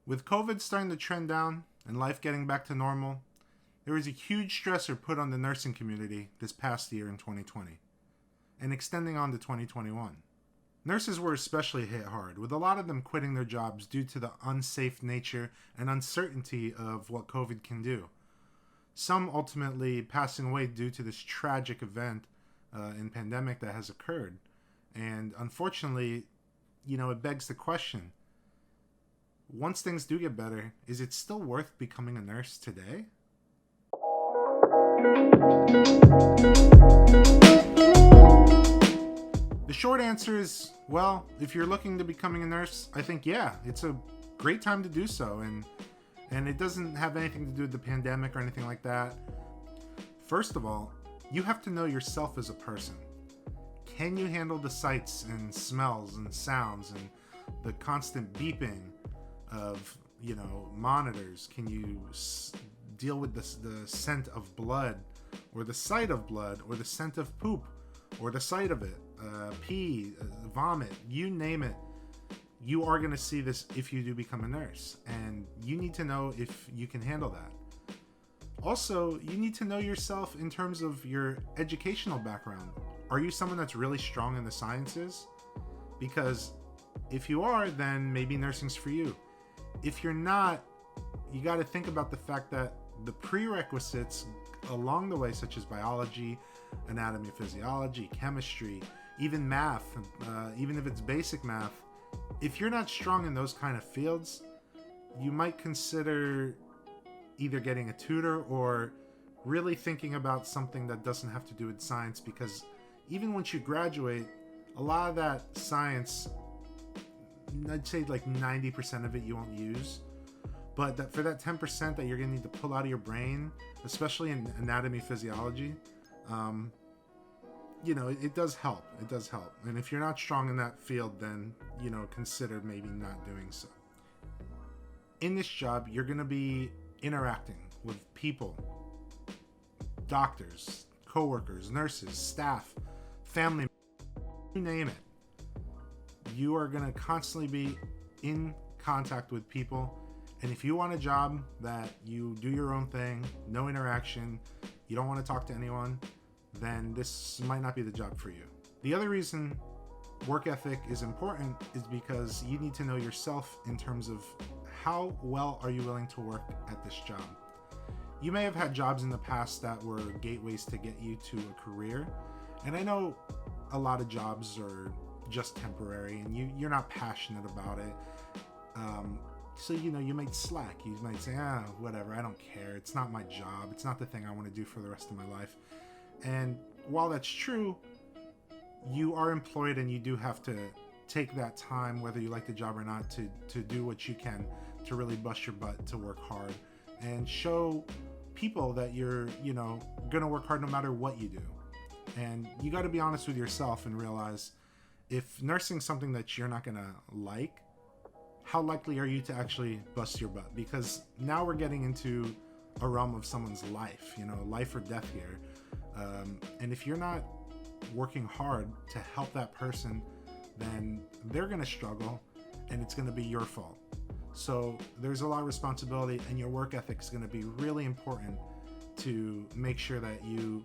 With COVID starting to trend down and life getting back to normal, there was a huge stressor put on the nursing community this past year in 2020 and extending on to 2021. Nurses were especially hit hard, with a lot of them quitting their jobs due to the unsafe nature and uncertainty of what COVID can do. Some ultimately passing away due to this tragic event and pandemic that has occurred. And unfortunately, it begs the question, once things do get better, is it still worth becoming a nurse today? The short answer is, well, if you're looking to becoming a nurse, I think, yeah, it's a great time to do so. And it doesn't have anything to do with the pandemic or anything like that. First of all, you have to know yourself as a person. Can you handle the sights and smells and sounds and the constant beeping of, monitors? Can you deal with the scent of blood or the sight of blood or the scent of poop or the sight of it, pee, vomit, you name it? You are going to see this if you do become a nurse, and you need to know if you can handle that. Also, you need to know yourself in terms of your educational background. Are you someone that's really strong in the sciences? Because if you are, then maybe nursing's for you. If you're not, you got to think about the fact that the prerequisites along the way, such as biology, anatomy, physiology, chemistry, even math, even if it's basic math, if you're not strong in those kind of fields, you might consider either getting a tutor or really thinking about something that doesn't have to do with science, because even once you graduate, a lot of that science, I'd say like 90% of it you won't use. But for that 10% that you're going to need to pull out of your brain, especially in anatomy, physiology, it does help. It does help. And if you're not strong in that field, then, consider maybe not doing so. In this job, you're going to be interacting with people, doctors, coworkers, nurses, staff, family, you name it. You are going to constantly be in contact with people. And if you want a job that you do your own thing, no interaction, you don't want to talk to anyone, then this might not be the job for you. The other reason work ethic is important is because you need to know yourself in terms of how well are you willing to work at this job. You may have had jobs in the past that were gateways to get you to a career, and I know a lot of jobs are just temporary and you're not passionate about it. So, you might slack. You might say, whatever, I don't care. It's not my job. It's not the thing I want to do for the rest of my life. And while that's true, you are employed and you do have to take that time, whether you like the job or not, to do what you can to really bust your butt, to work hard and show people that you're, going to work hard no matter what you do. And you got to be honest with yourself and realize if nursing's something that you're not going to like, how likely are you to actually bust your butt? Because now we're getting into a realm of someone's life, life or death here. And if you're not working hard to help that person, then they're going to struggle and it's going to be your fault. So there's a lot of responsibility, and your work ethic is going to be really important to make sure that you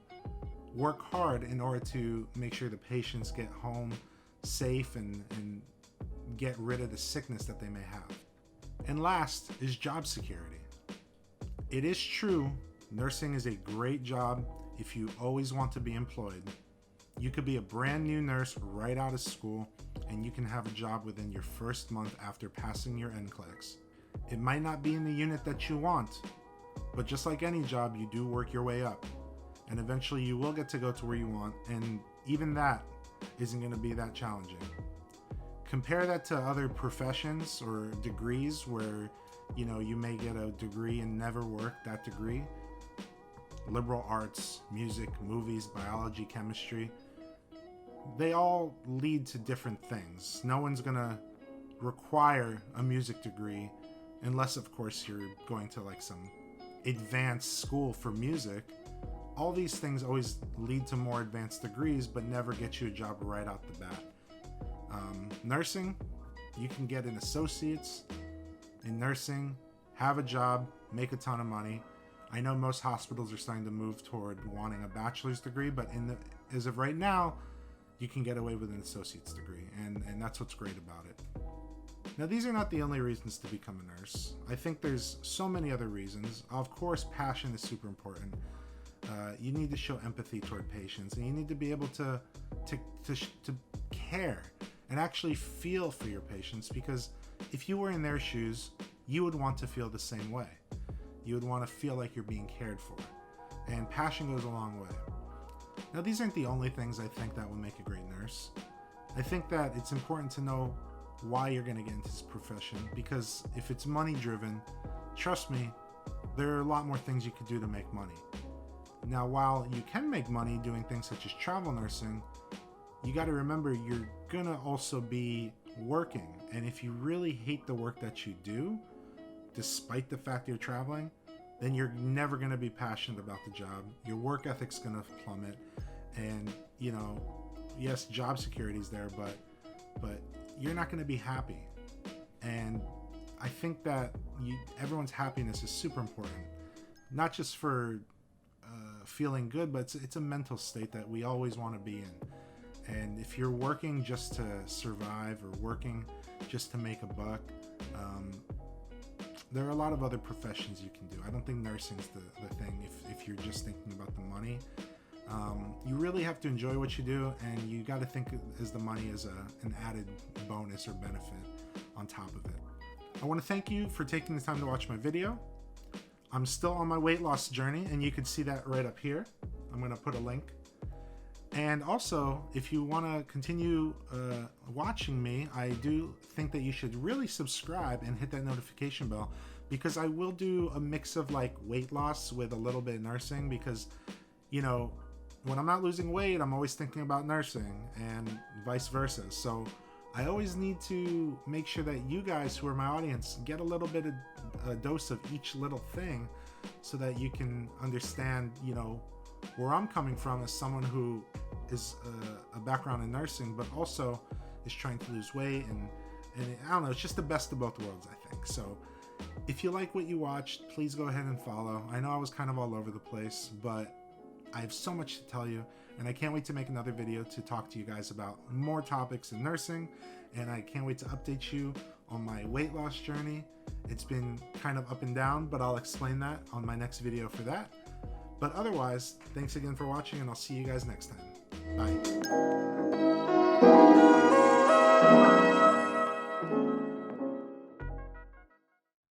work hard in order to make sure the patients get home safe and get rid of the sickness that they may have. And last is job security. It is true, nursing is a great job if you always want to be employed. You could be a brand new nurse right out of school, and you can have a job within your first month after passing your NCLEX. It might not be in the unit that you want, but just like any job, you do work your way up. And eventually you will get to go to where you want, and even that isn't going to be that challenging. Compare that to other professions or degrees where, you may get a degree and never work that degree. Liberal arts, music, movies, biology, chemistry, they all lead to different things. No one's going to require a music degree unless, of course, you're going to like some advanced school for music. All these things always lead to more advanced degrees, but never get you a job right out the bat. Nursing, you can get an associate's, in nursing, have a job, make a ton of money. I know most hospitals are starting to move toward wanting a bachelor's degree, but as of right now, you can get away with an associate's degree, and that's what's great about it. Now, these are not the only reasons to become a nurse. I think there's so many other reasons. Of course, passion is super important. You need to show empathy toward patients, and you need to be able to care and actually feel for your patients, because if you were in their shoes, you would want to feel the same way. You would want to feel like you're being cared for, and passion goes a long way. Now, these aren't the only things I think that will make a great nurse. I think that it's important to know why you're going to get into this profession, because if it's money driven, trust me, there are a lot more things you could do to make money. Now, while you can make money doing things such as travel nursing, you got to remember you're going to also be working. And if you really hate the work that you do, despite the fact you're traveling, then you're never going to be passionate about the job. Your work ethic's going to plummet. And, you know, yes, job security is there, but you're not going to be happy. And I think that everyone's happiness is super important, not just for feeling good, but it's a mental state that we always want to be in. And if you're working just to survive or working just to make a buck, there are a lot of other professions you can do. I don't think nursing's the thing if you're just thinking about the money. You really have to enjoy what you do, and you got to think as the money as an added bonus or benefit on top of it. I want to thank you for taking the time to watch my video. I'm still on my weight loss journey, and you can see that right up here. I'm going to put a link. And also, if you want to continue watching me, I do think that you should really subscribe and hit that notification bell, because I will do a mix of like weight loss with a little bit of nursing, because, you know, when I'm not losing weight, I'm always thinking about nursing and vice versa. So I always need to make sure that you guys who are my audience get a little bit of a dose of each little thing, so that you can understand, you know, where I'm coming from as someone who is a background in nursing, but also is trying to lose weight. And I don't know, it's just the best of both worlds, I think. So if you like what you watched, please go ahead and follow. I know I was kind of all over the place, but I have so much to tell you, and I can't wait to make another video to talk to you guys about more topics in nursing, and I can't wait to update you on my weight loss journey. It's been kind of up and down, but I'll explain that on my next video for that. But otherwise, thanks again for watching, and I'll see you guys next time. Bye.